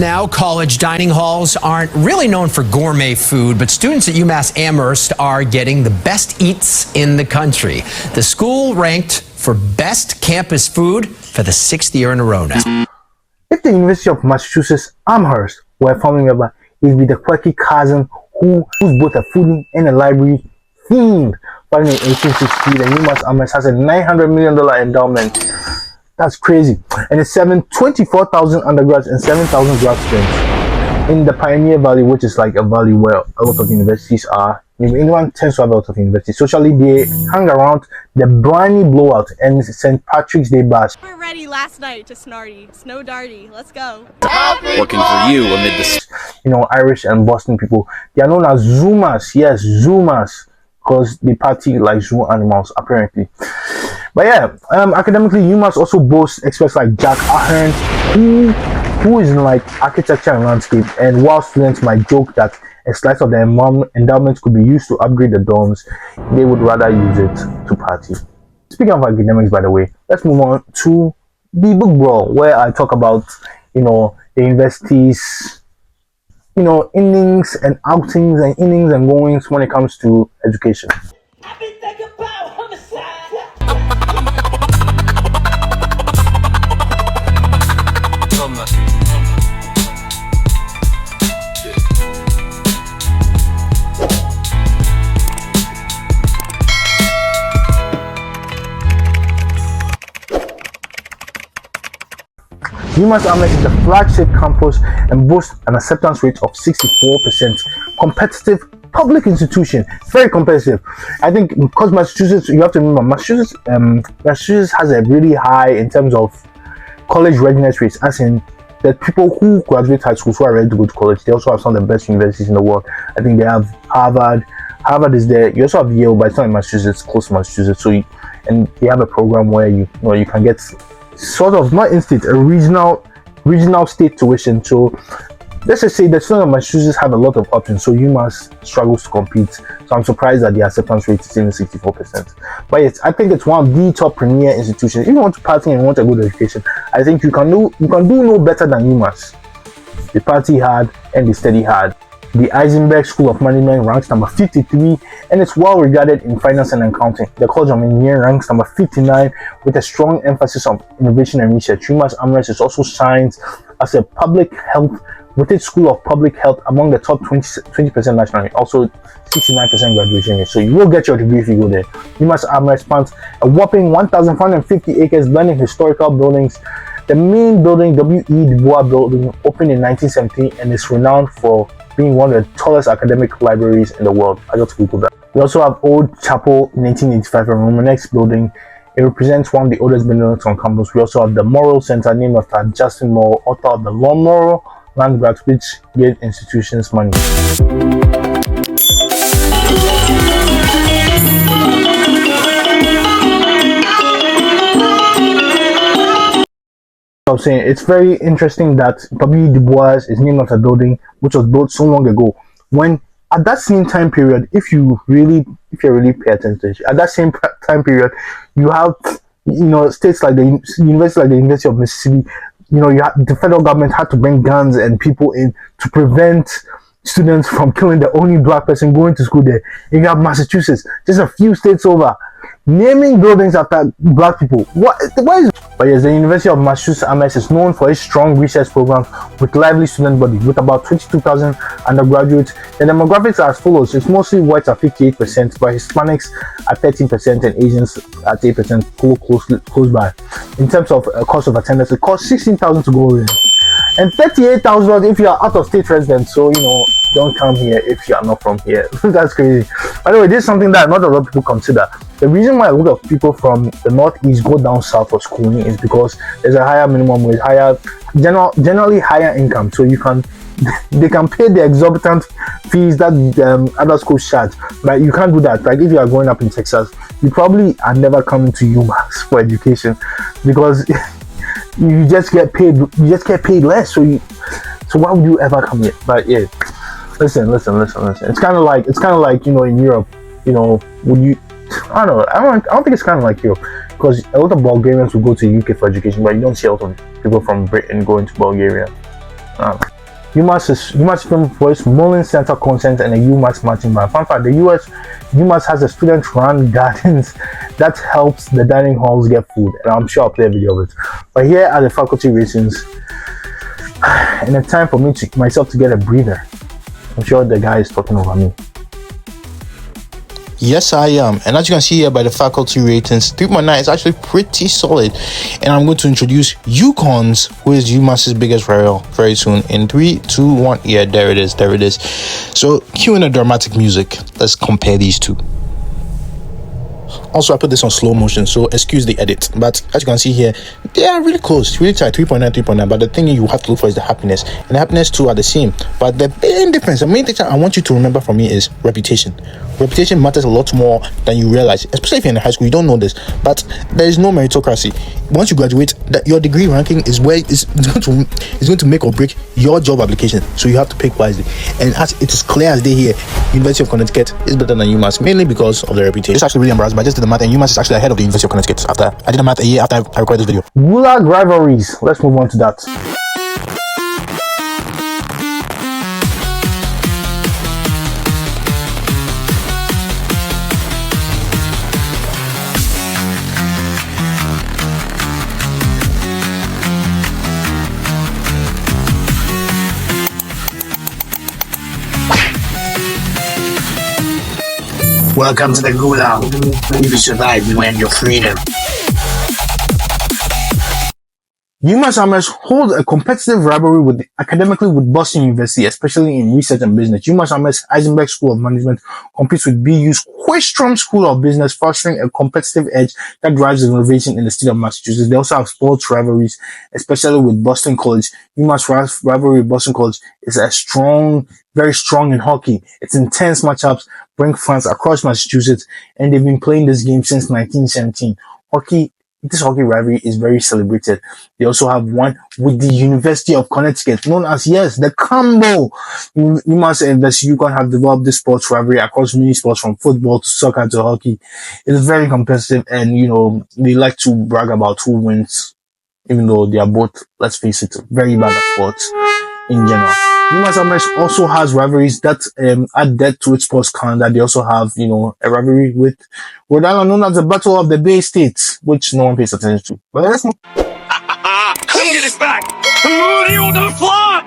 Now, college dining halls aren't really known for gourmet food, but students at Umass Amherst are getting the best eats in the country. The school ranked for best campus food for the 6th year in a row now. If the University of Massachusetts Amherst were a family member, it would be the quirky cousin who's both a foodie and a library fiend. Founded in 1860, the Umass Amherst has a $900 million endowment. That's crazy. And it's 24,000 undergrads and 7,000 grad students in the Pioneer Valley, which is like a valley where a lot of universities are. England tends to have a lot of universities. Socially, they hang around the Briny Blowout and St. Patrick's Day Bash. We're ready last night to Snarty, Snow Darty. Let's go. Working for you amid the Irish and Boston people. They are known as Zoomers. Yes, Zoomers, because they party like zoo animals, apparently. But yeah, academically, Umass also boasts experts like Jack Ahern, who is in like architecture and landscape. And while students might joke that a slice of the endowment could be used to upgrade the dorms, they would rather use it to party. Speaking of academics, by the way, let's move on to the book brawl, where I talk about, the universities, innings and outings and innings and goings when it comes to education. Umass Amherst is the flagship campus and boasts an acceptance rate of 64%. Competitive public institution, very competitive. I think because Massachusetts, you have to remember, Massachusetts has a really high in terms of college readiness rates, as in the people who graduate high schools who are ready to go to college. They also have some of the best universities in the world. I think they have Harvard. Harvard is there. You also have Yale, but it's not in Massachusetts, close to Massachusetts. And they have a program where you can get sort of not in-state, a regional state tuition. So let's just say that some of Massachusetts have a lot of options, so Umass struggles to compete. So I'm surprised that the acceptance rate is in 64%. But yes, I think it's one of the top premier institutions. If you want to party and want a good education, I think you can do no better than Umass. They party hard and they study hard. The Eisenberg School of Management ranks number 53 and it's well regarded in finance and accounting. The College of Engineering ranks number 59 with a strong emphasis on innovation and research. Umass Amherst is also signed as a public health with its School of Public Health among the top 20% nationally. Also 69% graduation rate. So you will get your degree if you go there. Umass Amherst spans a whopping 1,450 acres blending historical buildings. The main building, W.E. Du Bois Building, opened in 1917 and is renowned for being one of the tallest academic libraries in the world. I just googled that. We also have Old Chapel 1985, a Romanesque building. It represents one of the oldest buildings on campus. We also have the Morrill Center, named after Justin Morrill, author of the Morrill Land Grant, which gave institutions money. I'm saying it's very interesting that W. Du Bois is named after a building which was built so long ago. When at that same time period, if you really pay attention, at that same time period, you have states like the University of Mississippi. The federal government had to bring guns and people in to prevent students from killing the only black person going to school there. You have Massachusetts, just a few states over, naming buildings after black people. What is? But yes, the University of Massachusetts Amherst is known for its strong research programs with lively student body with about 22,000 undergraduates. The demographics are as follows: it's mostly whites at 58%, but Hispanics at 13% and Asians at 8%, close by. In terms of cost of attendance, it costs $16,000 to go in, and $38,000 if you are out of state resident. So don't come here if you are not from here. That's crazy. By the way, this is something that not a lot of people consider. The reason why a lot of people from the northeast go down south for schooling is because there's a higher minimum wage, generally higher income, so they can pay the exorbitant fees that other schools charge. But you can't do that. Like if you are growing up in Texas, you probably are never coming to Umass for education because you just get paid less. So why would you ever come here? But yeah, listen. It's kind of like in Europe. Would you? I don't know. I don't think it's kind of like Europe, because a lot of Bulgarians will go to the UK for education, but you don't see a lot of people from Britain going to Bulgaria. Umass Film Voice, Mullen Center Content, and a Umass Marching Band. Fun fact: Umass has a student-run gardens that helps the dining halls get food, and I'm sure I'll play a video of it. But here are the faculty ratings, and it's time for me myself to get a breather. I'm sure the guy is talking over me. Yes, I am. And as you can see here by the faculty ratings, 3.9 is actually pretty solid. And I'm going to introduce UConns, who is UMass's biggest rival, very soon. In 3, 2, 1. Yeah, there it is. There it is. So, cue in the dramatic music. Let's compare these two. Also, I put this on slow motion, so excuse the edit. But as you can see here, they are really close, really tight, 3.9, 3.9. But the thing you have to look for is the happiness. And the happiness too are the same. But the main difference, the main thing I want you to remember from me is reputation. Reputation matters a lot more than you realize, especially if you're in high school. You don't know this, but there is no meritocracy. Once you graduate, that your degree ranking is where it's going to make or break your job application. So you have to pick wisely. And as it is clear as day here, University of Connecticut is better than UMass, mainly because of the reputation. It's actually really embarrassing, but I just did the math, and UMass is actually ahead of the University of Connecticut. After I did the math a year after I recorded this video. Gulag rivalries. Let's move on to that. Welcome to the Gulag. If you survive, you earn your freedom. Umass Amherst holds a competitive rivalry academically with Boston University, especially in research and business. Umass Amherst Eisenberg School of Management competes with BU's Quistrom School of Business, fostering a competitive edge that drives innovation in the state of Massachusetts. They also have sports rivalries, especially with Boston College. Umass rivalry with Boston College is very strong in hockey. Its intense matchups bring fans across Massachusetts, and they've been playing this game since 1917. This hockey rivalry is very celebrated. They also have one with the University of Connecticut, known as, the Combo. Umass and UConn have developed this sports rivalry across many sports, from football to soccer to hockey. It's very competitive, and, they like to brag about who wins, even though they are both, let's face it, very bad at sports in general. Umass Amherst also has rivalries that add depth to its sports calendar. They also have, a rivalry with Rhode Island, known as the Battle of the Bay States, which no one pays attention to. But let's move. Come get us back! Moody on the floor!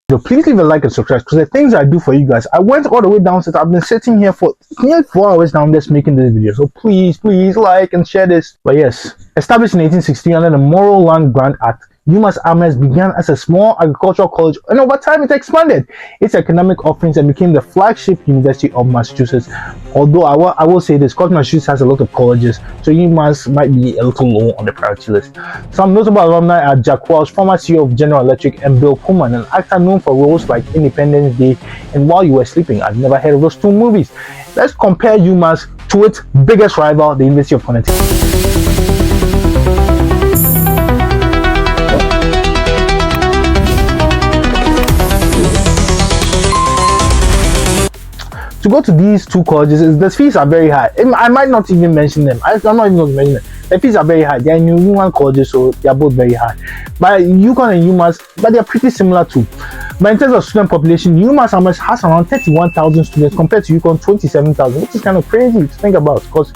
So please leave a like and subscribe, because the things I do for you guys, I went all the way downstairs. I've been sitting here for nearly 4 hours down there making this video. So please like and share this. But yes, established in 1860 under the Morrill Land Grant Act, Umass Amherst began as a small agricultural college, and over time it expanded its economic offerings and became the flagship University of Massachusetts. Although I will say this, because Massachusetts has a lot of colleges, so Umass might be a little low on the priority list. Some notable alumni are Jack Welch, former CEO of General Electric, and Bill Pullman, an actor known for roles like Independence Day and While You Were Sleeping. I've never heard of those two movies. Let's compare Umass to its biggest rival, the University of Connecticut. To go to these two colleges, the fees are very high. I might not even mention them. I'm not even going to mention them. The fees are very high. They are New England colleges, so they are both very high. But UConn and Umass, but they are pretty similar too. But in terms of student population, Umass Amherst has around 31,000 students compared to UConn 27,000, which is kind of crazy to think about, because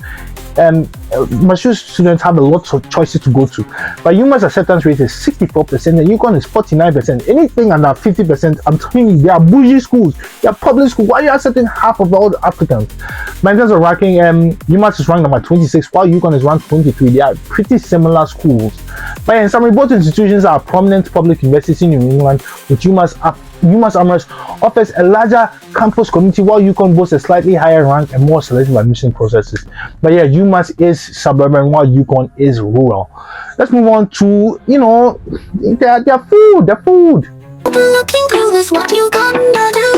Massachusetts students have a lot of choices to go to. But Umass acceptance rate is 64% and UConn is 49%. Anything under 50%, I'm telling you, they are bougie schools. They are public schools. Why are you accepting half of all the applicants? But in terms of ranking, Umass is ranked number 26, while UConn is ranked 23. They are pretty similar schools. But in summary, both institutions are prominent public universities in New England, with Umass Amherst offers a larger campus community, while UConn boasts a slightly higher rank and more selective admission processes. But yeah, Umass is suburban while UConn is rural. Let's move on to, their food. Looking girl is what you gonna do.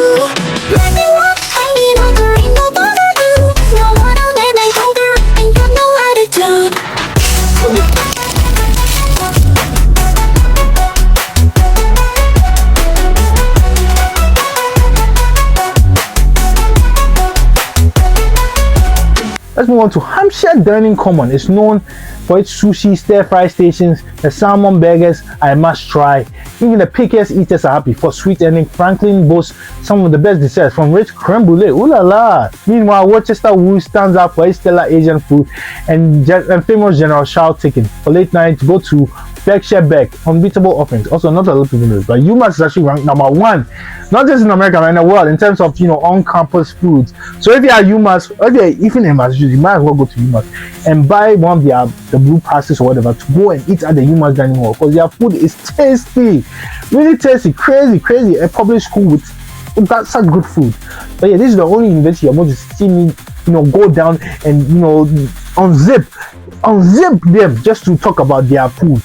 Let me walk, I mean, I'm the rainbow bother you. No one on it, I hold her, and you know attitude. Let's move on to Hampshire Dining Common. It's known for its sushi, stir-fry stations, the salmon burgers I must try. Even the pickiest eaters are happy. For sweet ending, Franklin boasts some of the best desserts, from rich creme brulee, ooh la la. Meanwhile, Worcester Wood stands out for its stellar Asian food and famous General Shao chicken. For late night, go to Berkshire Beck, unbeatable offerings. Also, not a lot of people know this, but Umass is actually ranked #1, not just in America, but in the world, in terms of on-campus foods. So if you are Umass, or if you're even in Massachusetts, you might as well go to Umass and buy one of the blue passes or whatever to go and eat at the Umass dining hall, because their food is tasty, really tasty, crazy. A public school with that's such good food. But yeah, this is the only university you're going to see me, go down and unzip them just to talk about their food.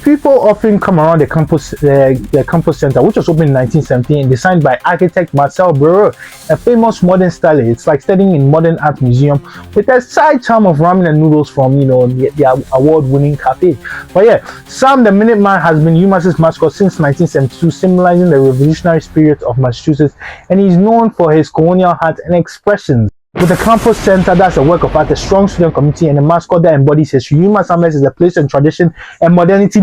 People often come around the campus center, which was opened in 1917 and designed by architect Marcel Breuer, a famous modern stylist. It's like studying in modern art museum with a side charm of ramen and noodles from the award-winning cafe. But yeah, Sam the Minuteman has been Umass's mascot since 1972, symbolizing the revolutionary spirit of Massachusetts, and he's known for his colonial hat and expressions. With the campus center, that's a work of art, a strong student community, and a mascot that embodies history, Umass Amherst is a place in tradition and modernity.